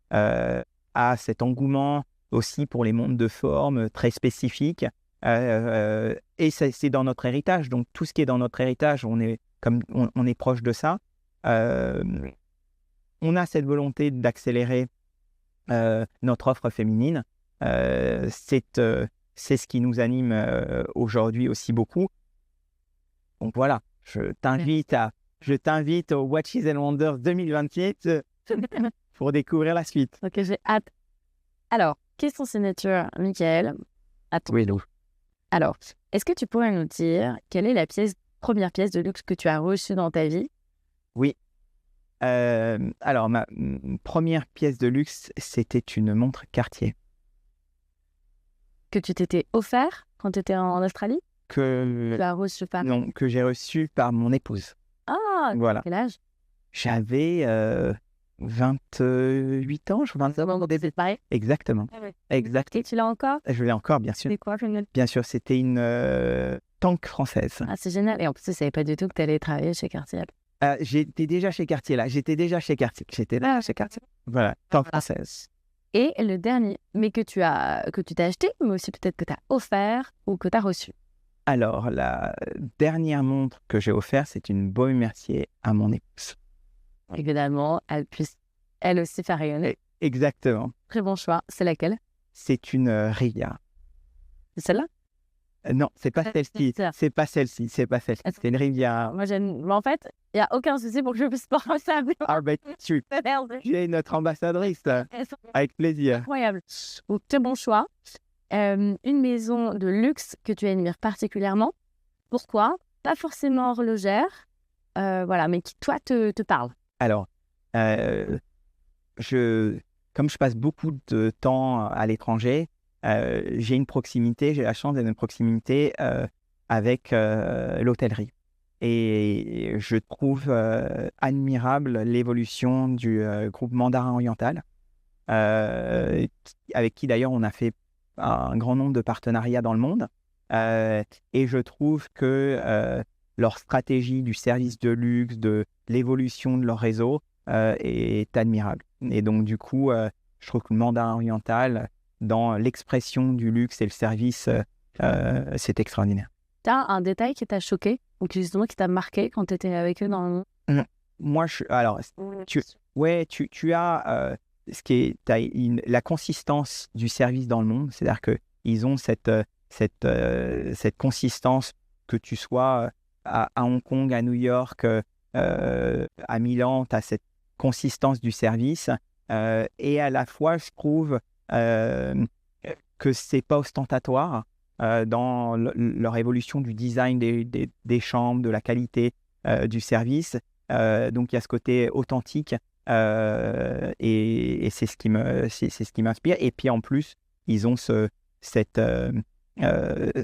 [SPEAKER 1] à cet engouement aussi pour les montres de forme très spécifiques. Et c'est dans notre héritage. Donc, tout ce qui est dans notre héritage, on est proche de ça. On a cette volonté d'accélérer notre offre féminine. C'est ce qui nous anime aujourd'hui aussi beaucoup. Donc voilà, je t'invite au Watches and Wonders 2028 pour découvrir la suite.
[SPEAKER 2] Ok, j'ai hâte. Alors, question signature, Michael. Attends.
[SPEAKER 1] Oui, donc.
[SPEAKER 2] Alors, est-ce que tu pourrais nous dire quelle est la première pièce de luxe que tu as reçue dans ta vie?
[SPEAKER 1] Oui. Alors, ma première pièce de luxe, c'était une montre Cartier.
[SPEAKER 2] Que tu t'étais offert quand tu étais en Australie?
[SPEAKER 1] Que
[SPEAKER 2] tu as reçu par...
[SPEAKER 1] Non, que j'ai reçu par mon épouse.
[SPEAKER 2] Ah,
[SPEAKER 1] voilà.
[SPEAKER 2] Quel âge?
[SPEAKER 1] J'avais 28 ans, je 29 ans.
[SPEAKER 2] C'est pareil.
[SPEAKER 1] Exactement.
[SPEAKER 2] Ah ouais.
[SPEAKER 1] Exact.
[SPEAKER 2] Et tu l'as encore?
[SPEAKER 1] Je l'ai encore, bien sûr.
[SPEAKER 2] C'est quoi?
[SPEAKER 1] Bien sûr, c'était une tank française.
[SPEAKER 2] Ah, c'est génial. Et en plus, je ne savais pas du tout que tu allais travailler chez Cartier.
[SPEAKER 1] J'étais déjà chez Cartier, là. J'étais déjà chez Cartier. Voilà, tank française.
[SPEAKER 2] Et le dernier, mais que tu t'as acheté, mais aussi peut-être que tu as offert ou que tu as reçu.
[SPEAKER 1] Alors, la dernière montre que j'ai offerte, c'est une Baume & Mercier à mon épouse.
[SPEAKER 2] Évidemment, elle puisse elle aussi faire rayonner.
[SPEAKER 1] Exactement.
[SPEAKER 2] Très bon choix. C'est laquelle?
[SPEAKER 1] C'est une Rivia.
[SPEAKER 2] C'est celle-là?
[SPEAKER 1] Non, c'est pas celle-ci. C'est pas celle-ci. C'est une Rivia.
[SPEAKER 2] Moi, en fait, il n'y a aucun souci pour que je puisse pas ça.
[SPEAKER 1] Ah, ben, tu es notre ambassadrice. Avec plaisir.
[SPEAKER 2] Incroyable. Donc, très bon choix. une maison de luxe que tu admires particulièrement. Pourquoi ? Pas forcément horlogère, mais qui, toi, te parle.
[SPEAKER 1] Alors, comme je passe beaucoup de temps à l'étranger, j'ai la chance d'avoir une proximité avec l'hôtellerie. Et je trouve admirable l'évolution du groupe Mandarin Oriental, avec qui d'ailleurs on a fait un grand nombre de partenariats dans le monde. Et je trouve que leur stratégie du service de luxe, de l'évolution de leur réseau est admirable. Et donc du coup, je trouve que le Mandarin Oriental, dans l'expression du luxe et le service, c'est extraordinaire.
[SPEAKER 2] Tu as un détail qui t'a choqué ou justement qui t'a marqué quand tu étais avec eux dans le monde?
[SPEAKER 1] Moi, tu as la consistance du service dans le monde, c'est-à-dire qu'ils ont cette consistance, que tu sois à Hong Kong, à New York, à Milan, tu as cette consistance du service et à la fois, je trouve que c'est pas ostentatoire dans leur évolution du design des chambres, de la qualité du service. Donc, il y a ce côté authentique et c'est ce qui m'inspire. Et puis, en plus, ils ont ce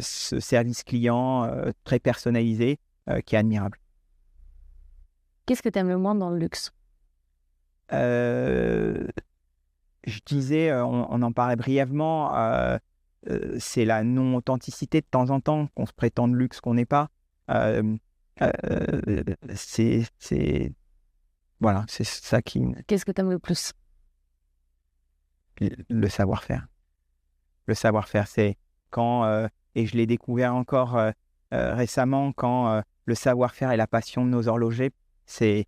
[SPEAKER 1] service client très personnalisé qui est admirable.
[SPEAKER 2] Qu'est-ce que tu aimes le moins dans le luxe ?
[SPEAKER 1] Je disais, on en parlait brièvement, c'est la non-authenticité de temps en temps, qu'on se prétend de luxe qu'on n'est pas. C'est ça qui...
[SPEAKER 2] Qu'est-ce que tu aimes le plus ?
[SPEAKER 1] Le savoir-faire. Le savoir-faire, c'est quand, et je l'ai découvert encore récemment, quand le savoir-faire et la passion de nos horlogers, c'est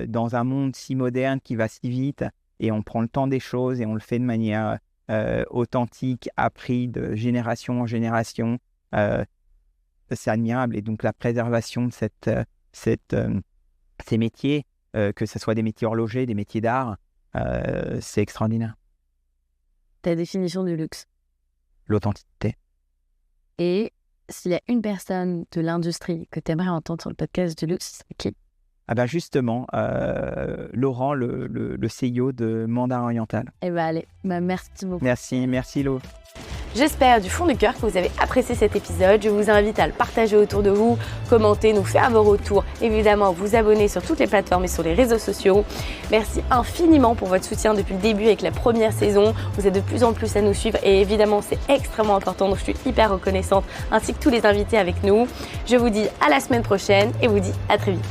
[SPEAKER 1] dans un monde si moderne qui va si vite, et on prend le temps des choses et on le fait de manière authentique, appris de génération en génération. C'est admirable. Et donc la préservation de ces métiers, que ce soit des métiers horlogers, des métiers d'art, c'est extraordinaire.
[SPEAKER 2] Ta définition du luxe ?
[SPEAKER 1] L'authenticité.
[SPEAKER 2] Et s'il y a une personne de l'industrie que tu aimerais entendre sur le podcast du luxe, c'est qui ?
[SPEAKER 1] Justement, Laurent, le CEO de Mandarin Oriental.
[SPEAKER 2] Allez, merci beaucoup.
[SPEAKER 1] Merci Lo.
[SPEAKER 2] J'espère du fond du cœur que vous avez apprécié cet épisode. Je vous invite à le partager autour de vous, commenter, nous faire vos retours, évidemment vous abonner sur toutes les plateformes et sur les réseaux sociaux. Merci infiniment pour votre soutien depuis le début avec la première saison. Vous êtes de plus en plus à nous suivre et évidemment c'est extrêmement important, donc je suis hyper reconnaissante, ainsi que tous les invités avec nous. Je vous dis à la semaine prochaine et vous dis à très vite.